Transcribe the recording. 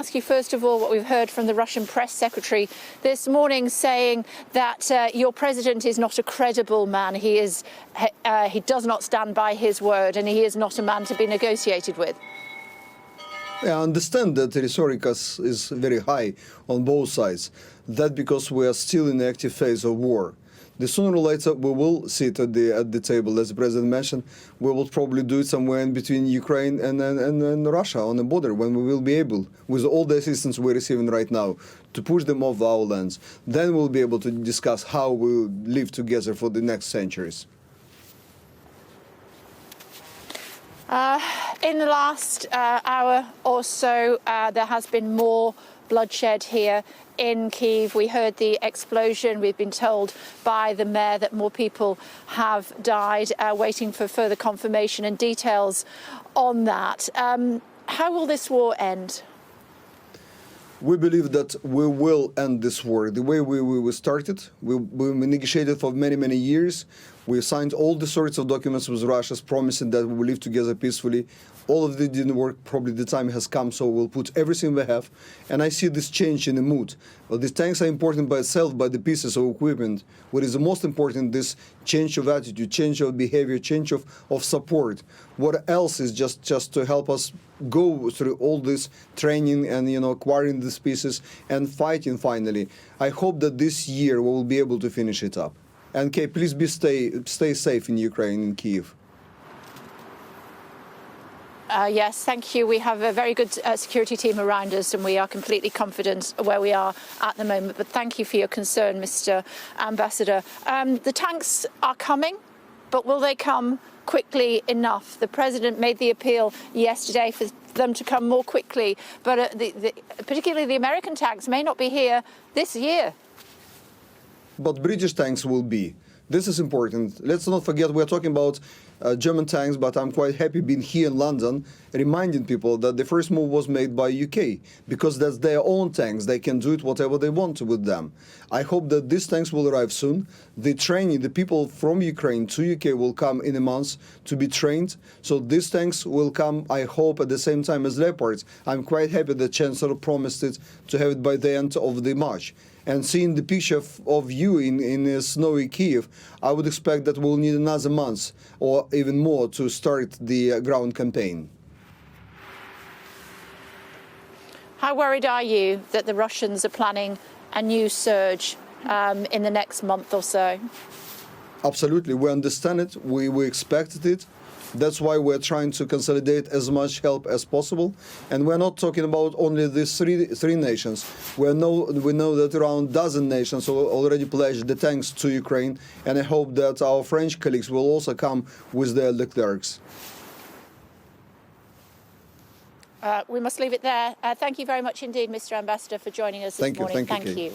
Ask you first of all what we've heard from the Russian press secretary this morning, saying that your president is not a credible man. He does not stand by his word, and he is not a man to be negotiated with. I understand that the rhetoric is very high on both sides. That because we are still in the active phase of war. The sooner or later we will sit at the table, as the president mentioned. We will probably do it somewhere in between Ukraine and Russia on the border, when we will be able, with all the assistance we're receiving right now, to push them off our lands. Then we'll be able to discuss how we'll live together for the next centuries. In the last hour or so, there has been more bloodshed here in Kyiv. We heard the explosion. We've been told by the mayor that more people have died, waiting for further confirmation and details on that. How will this war end? We believe that we will end this war the way we started. We negotiated for many, many years. We signed all the sorts of documents with Russia promising that we will live together peacefully. All of it didn't work. Probably the time has come, so we'll put everything we have. And I see this change in the mood. Well, these tanks are important by itself, by the pieces of equipment. What is the most important, this change of attitude, change of behavior, change of support. What else is just to help us go through all this training and, acquiring these pieces and fighting finally. I hope that this year we will be able to finish it up. And please stay safe in Ukraine, in Kyiv. Yes, thank you. We have a very good security team around us, and we are completely confident where we are at the moment. But thank you for your concern, Mr. Ambassador. The tanks are coming, but will they come quickly enough? The president made the appeal yesterday for them to come more quickly, but particularly the American tanks may not be here this year. But British tanks will be. This is important. Let's not forget we're talking about German tanks, but I'm quite happy being here in London, reminding people that the first move was made by UK, because that's their own tanks. They can do it whatever they want to with them. I hope that these tanks will arrive soon. The training, the people from Ukraine to UK will come in a month to be trained. So these tanks will come, I hope, at the same time as Leopards. I'm quite happy the Chancellor promised it to have it by the end of the March. And seeing the picture of you in snowy Kyiv, I would expect that we'll need another month or even more to start the ground campaign. How worried are you that the Russians are planning a new surge in the next month or so? Absolutely. We understand it. We expected it. That's why we're trying to consolidate as much help as possible. And we're not talking about only these three nations. We know that around a dozen nations already pledged the tanks to Ukraine. And I hope that our French colleagues will also come with their clerks. We must leave it there. Thank you very much indeed, Mr. Ambassador, for joining us this morning. Thank you.